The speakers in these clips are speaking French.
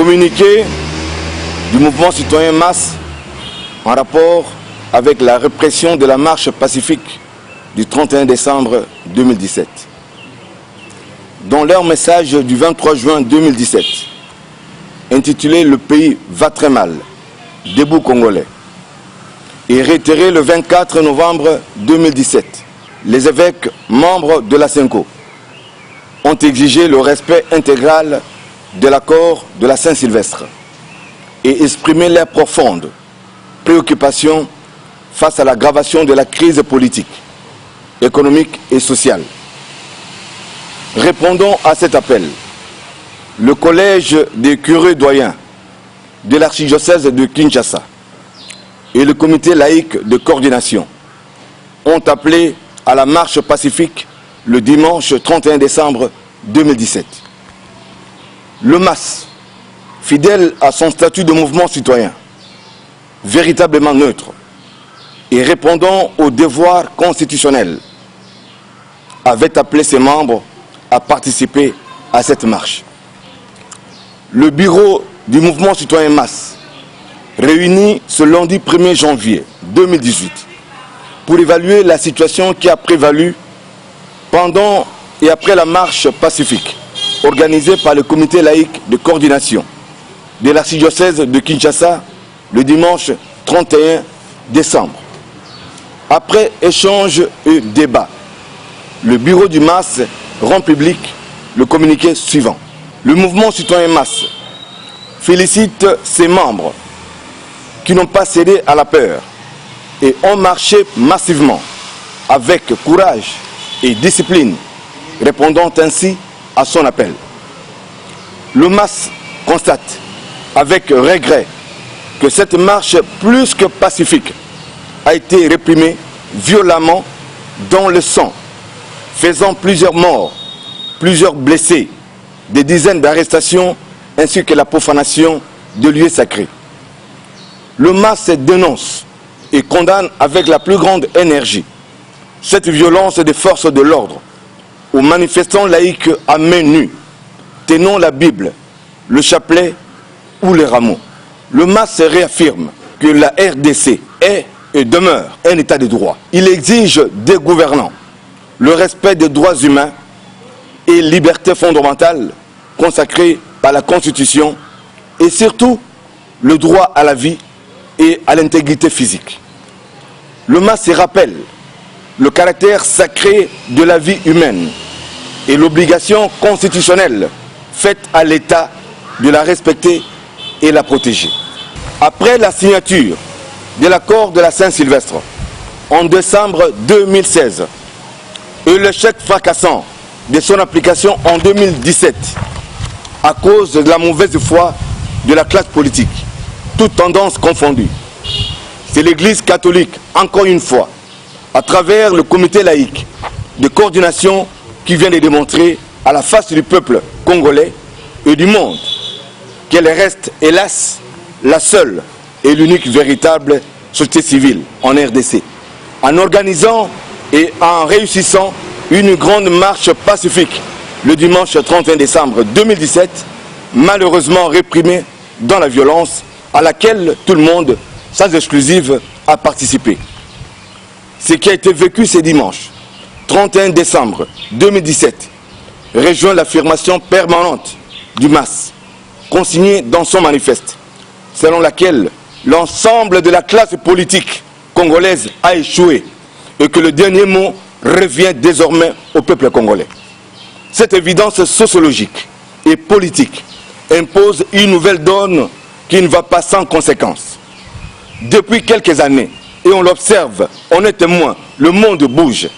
Communiqué du mouvement citoyen MAS en rapport avec la répression de la marche pacifique du 31 décembre 2017. Dans leur message du 23 juin 2017, intitulé « Le pays va très mal, debout Congolais », et réitéré le 24 novembre 2017, les évêques membres de la CENCO ont exigé le respect intégral de l'accord de la Saint-Sylvestre et exprimé leur profonde préoccupation face à l'aggravation de la crise politique, économique et sociale. Répondant à cet appel, le collège des curés doyens de l'archidiocèse de Kinshasa et le comité laïque de coordination ont appelé à la marche pacifique le dimanche 31 décembre 2017. Le MAS, fidèle à son statut de mouvement citoyen, véritablement neutre et répondant aux devoirs constitutionnels, avait appelé ses membres à participer à cette marche. Le bureau du mouvement citoyen MAS, réuni ce lundi 1er janvier 2018, pour évaluer la situation qui a prévalu pendant et après la marche pacifique organisée par le comité laïque de coordination de l'archidiocèse de Kinshasa le dimanche 31 décembre. Après échange et débat, le bureau du MAS rend public le communiqué suivant. Le mouvement citoyen MAS félicite ses membres qui n'ont pas cédé à la peur et ont marché massivement avec courage et discipline, répondant ainsi à son appel. Le MAS constate avec regret que cette marche plus que pacifique a été réprimée violemment dans le sang, faisant plusieurs morts, plusieurs blessés, des dizaines d'arrestations ainsi que la profanation de lieux sacrés. Le MAS dénonce et condamne avec la plus grande énergie cette violence des forces de l'ordre aux manifestants laïcs à main nue, tenant la Bible, le chapelet ou les rameaux. Le MAS réaffirme que la RDC est et demeure un état de droit. Il exige des gouvernants le respect des droits humains et libertés fondamentales consacrées par la Constitution et surtout le droit à la vie et à l'intégrité physique. Le MAS rappelle le caractère sacré de la vie humaine et l'obligation constitutionnelle faite à l'État de la respecter et la protéger. Après la signature de l'accord de la Saint-Sylvestre en décembre 2016 et l'échec fracassant de son application en 2017 à cause de la mauvaise foi de la classe politique, toutes tendances confondues, c'est l'Église catholique, encore une fois, à travers le comité laïque de coordination qui vient de démontrer à la face du peuple congolais et du monde qu'elle reste, hélas, la seule et l'unique véritable société civile en RDC, en organisant et en réussissant une grande marche pacifique le dimanche 31 décembre 2017, malheureusement réprimée dans la violence à laquelle tout le monde, sans exclusive, a participé. Ce qui a été vécu ce dimanche 31 décembre 2017 rejoint l'affirmation permanente du MAS, consignée dans son manifeste, selon laquelle l'ensemble de la classe politique congolaise a échoué et que le dernier mot revient désormais au peuple congolais. Cette évidence sociologique et politique impose une nouvelle donne qui ne va pas sans conséquence. Depuis quelques années, et on l'observe, on est témoin, le monde bouge.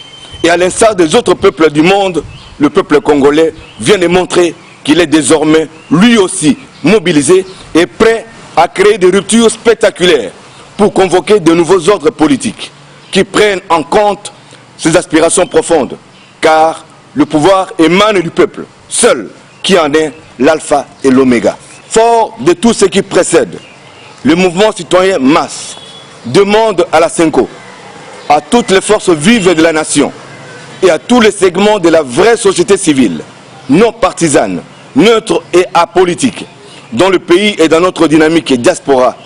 Et à l'instar des autres peuples du monde, le peuple congolais vient de montrer qu'il est désormais, lui aussi, mobilisé et prêt à créer des ruptures spectaculaires pour convoquer de nouveaux ordres politiques qui prennent en compte ses aspirations profondes, car le pouvoir émane du peuple, seul qui en est l'alpha et l'oméga. Fort de tout ce qui précède, le mouvement citoyen MAS demande à la CENCO, à toutes les forces vives de la nation et à tous les segments de la vraie société civile, non partisane, neutre et apolitique, dans le pays et dans notre dynamique et diaspora,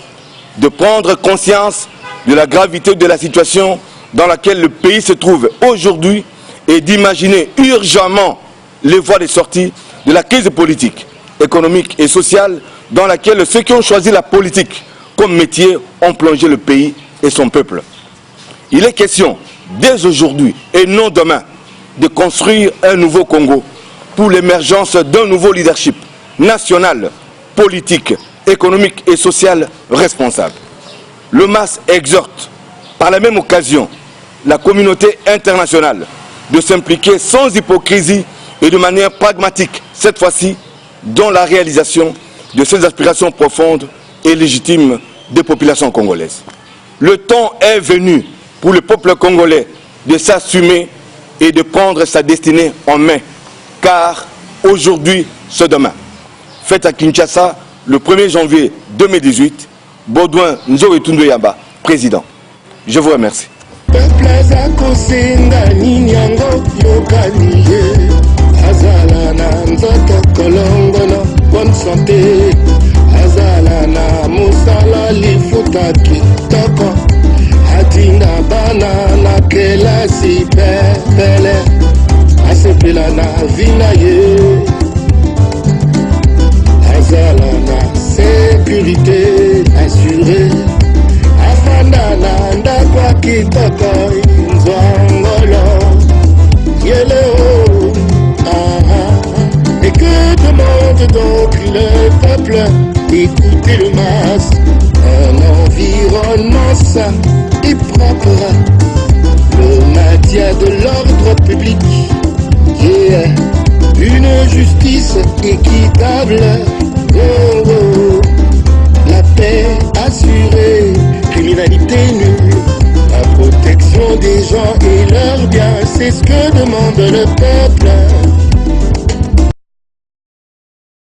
de prendre conscience de la gravité de la situation dans laquelle le pays se trouve aujourd'hui et d'imaginer urgemment les voies de sortie de la crise politique, économique et sociale dans laquelle ceux qui ont choisi la politique comme métier ont plongé le pays et son peuple. Il est question, dès aujourd'hui et non demain, de construire un nouveau Congo pour l'émergence d'un nouveau leadership national, politique, économique et social responsable. Le MAS exhorte, par la même occasion, la communauté internationale de s'impliquer sans hypocrisie et de manière pragmatique, cette fois-ci, dans la réalisation de ces aspirations profondes et légitimes des populations congolaises. Le temps est venu pour le peuple congolais de s'assumer et de prendre sa destinée en main, car aujourd'hui, c'est demain. Fête à Kinshasa, le 1er janvier 2018, Baudouin Nzoé Yamba, président. Je vous remercie. Bonne santé, azalana musala lifuta kitoko, atina bana na kelasi pepele, asepela na vina ye, azalana sécurité assurée, afanda na ndakwa kitoko nzongolo, yeleo, et que demande donc le peuple? Écoutez le MAS, un environnement sain et propre, le maintien de l'ordre public, yeah. Une justice équitable, oh, oh. La paix assurée, criminalité nulle, la protection des gens et leurs biens, c'est ce que demande le peuple.